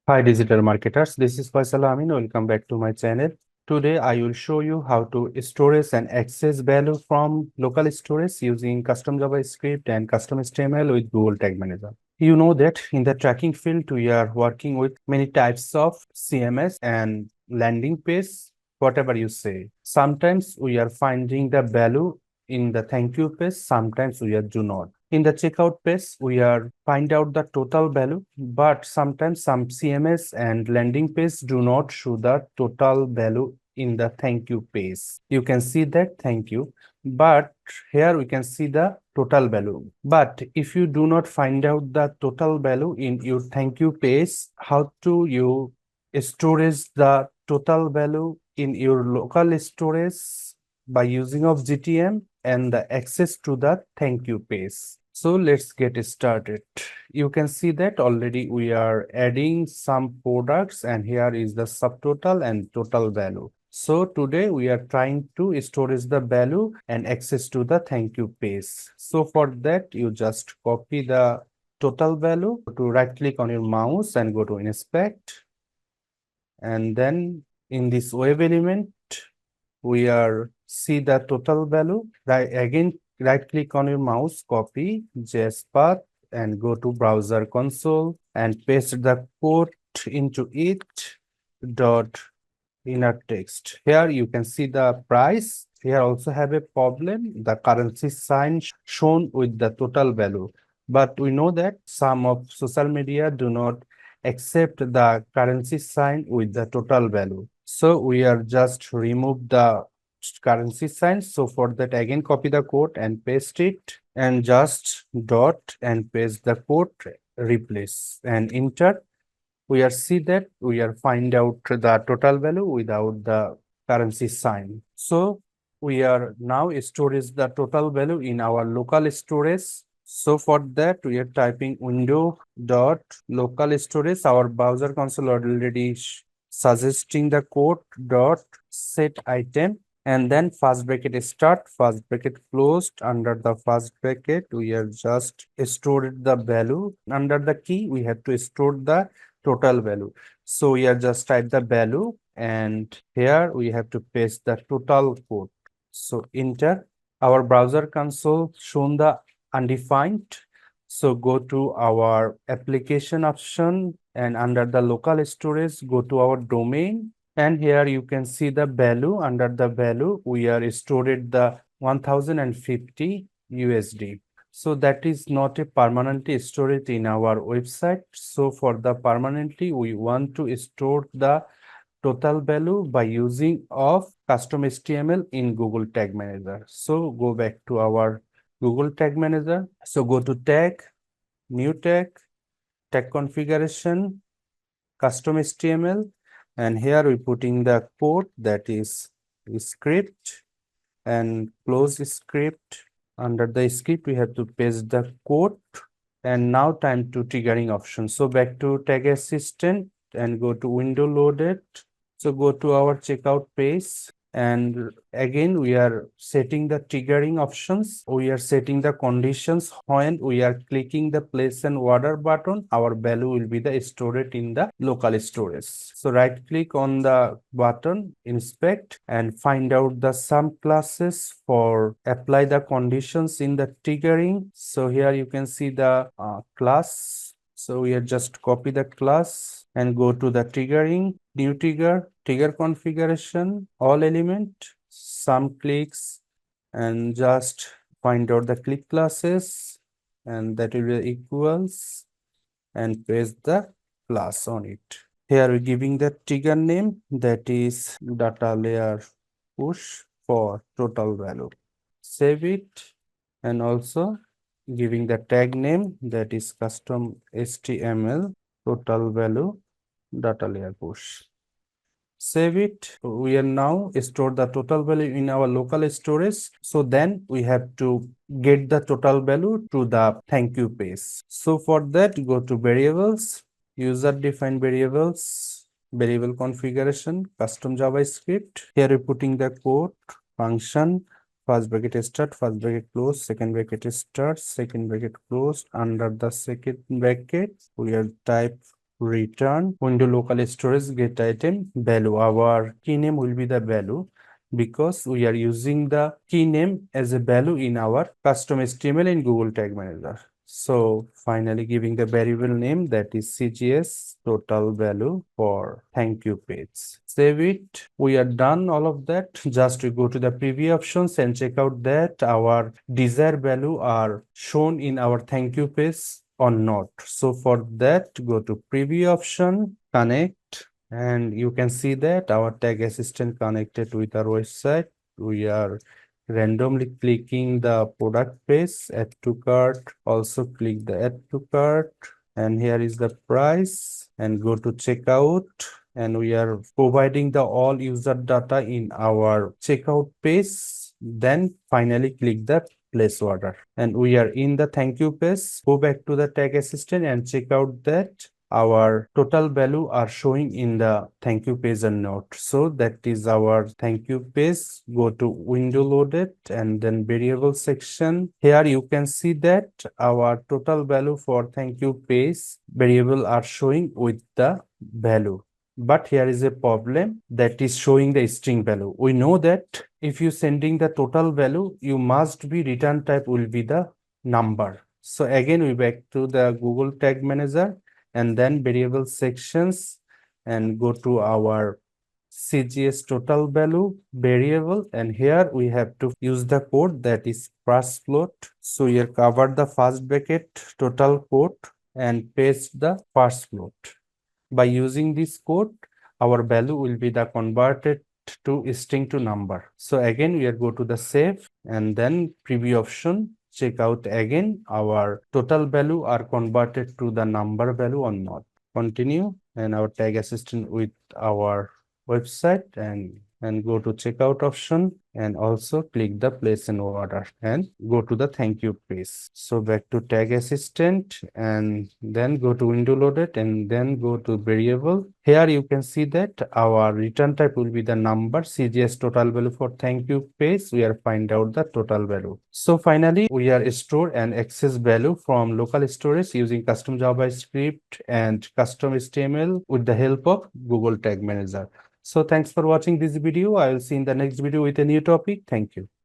Hi digital marketers, this is Faisal Amin. Welcome back to my channel. Today I will show you how to storage and access value from local storage using custom JavaScript and custom HTML with Google Tag Manager. You know that in the tracking field we are working with many types of CMS and landing page, whatever you say. Sometimes we are finding the value in the thank you page, sometimes we are do not. In the checkout page, we are find out the total value, but sometimes some CMS and landing page do not show the total value in the thank you page. You can see that thank you, but here we can see the total value. But if you do not find out the total value in your thank you page, how to you storage the total value in your local storage by using of GTM and the access to the thank you page. So let's get started. You can see that already we are adding some products and here is the subtotal and total value. So today we are trying to storage the value and access to the thank you page. So for that you just copy the total value to right click on your mouse and go to inspect, and then in this web element we are see the total value. Right click on your mouse, copy JS path and go to browser console and paste the code into it dot inner text. Here you can see the price. Here also have a problem, the currency sign shown with the total value, but we know that some of social media do not accept the currency sign with the total value. So we are just remove the currency sign. So for that again copy the code and paste it and just dot and paste the code, replace and enter. We are see that we are find out the total value without the currency sign. So we are now storage the total value in our local storage. So for that we are typing window dot local storage. Our browser console already suggesting the code dot set item, and then first bracket start, first bracket closed. Under the first bracket we are just stored the value. Under the key we have to store the total value. So we are just type the value and here we have to paste the total code. So enter. Our browser console shown the undefined. So go to our application option and under the local storage go to our domain, and here you can see the value. Under the value we are stored the 1050 USD. So that is not a permanently stored in our website. So for the permanently we want to store the total value by using of custom HTML in Google Tag Manager. So go back to our Google Tag Manager. So go to tag, new tag, tag configuration, custom HTML, and here we putting the code that is script and close script. Under the script we have to paste the code, and now time to triggering option. So back to tag assistant and go to window loaded. So go to our checkout page and again we are setting the triggering options. We are setting the conditions. When we are clicking the place and order button, our value will be the stored in the local storage. So right click on the button, inspect, and find out the some classes for apply the conditions in the triggering. So here you can see the class. So we are just copy the class and go to the triggering, new trigger, trigger configuration, all element, some clicks, and just find out the click classes, and that will be equals, and paste the class on it. Here we're giving the trigger name that is data layer push for total value. Save it, and also giving the tag name that is custom HTML total value data layer push. Save it. We are now store the total value in our local storage. So then we have to get the total value to the thank you page. So for that go to variables, user defined variables, variable configuration, custom JavaScript. Here we're putting the code function. First bracket start, first bracket close, second bracket start, second bracket close. Under the second bracket we are type return window local storage get item value. Our key name will be the value because we are using the key name as a value in our custom HTML in Google Tag Manager. So finally giving the variable name, that is CGS total value for thank you page. Save it. We are done all of that. Just we go to the preview options and check out that our desired value are shown in our thank you page or not. So for that, go to preview option, connect, and you can see that our tag assistant connected with our website. We are randomly clicking the product page, add to cart, also click the add to cart, and here is the price, and go to checkout, and we are providing the all user data in our checkout page. Then finally click the place order, and we are in the thank you page. Go back to the tag assistant and check out that our total value are showing in the thank you page or not. So that is our thank you page. Go to window loaded and then variable section. Here you can see that our total value for thank you page variable are showing with the value. But here is a problem, that is showing the string value. We know that if you sending the total value, you must be return type will be the number. So again, we back to the Google Tag Manager and then variable sections and go to our CGS total value variable, and here we have to use the code that is first float. So here cover the first bracket total quote and paste the first float. By using this code, our value will be the converted to string to number. So again, we are go to the save and then preview option. Check out again our total value are converted to the number value or not. Continue, and our tag assistant with our website and go to checkout option and also click the place an order and go to the thank you page. So back to tag assistant and then go to window loaded and then go to variable. Here you can see that our return type will be the number. CGS total value for thank you page, we are find out the total value. So finally we are store and access value from local storage using custom JavaScript and custom HTML with the help of Google Tag Manager. So thanks for watching this video. I will see in the next video with a new topic. Thank you.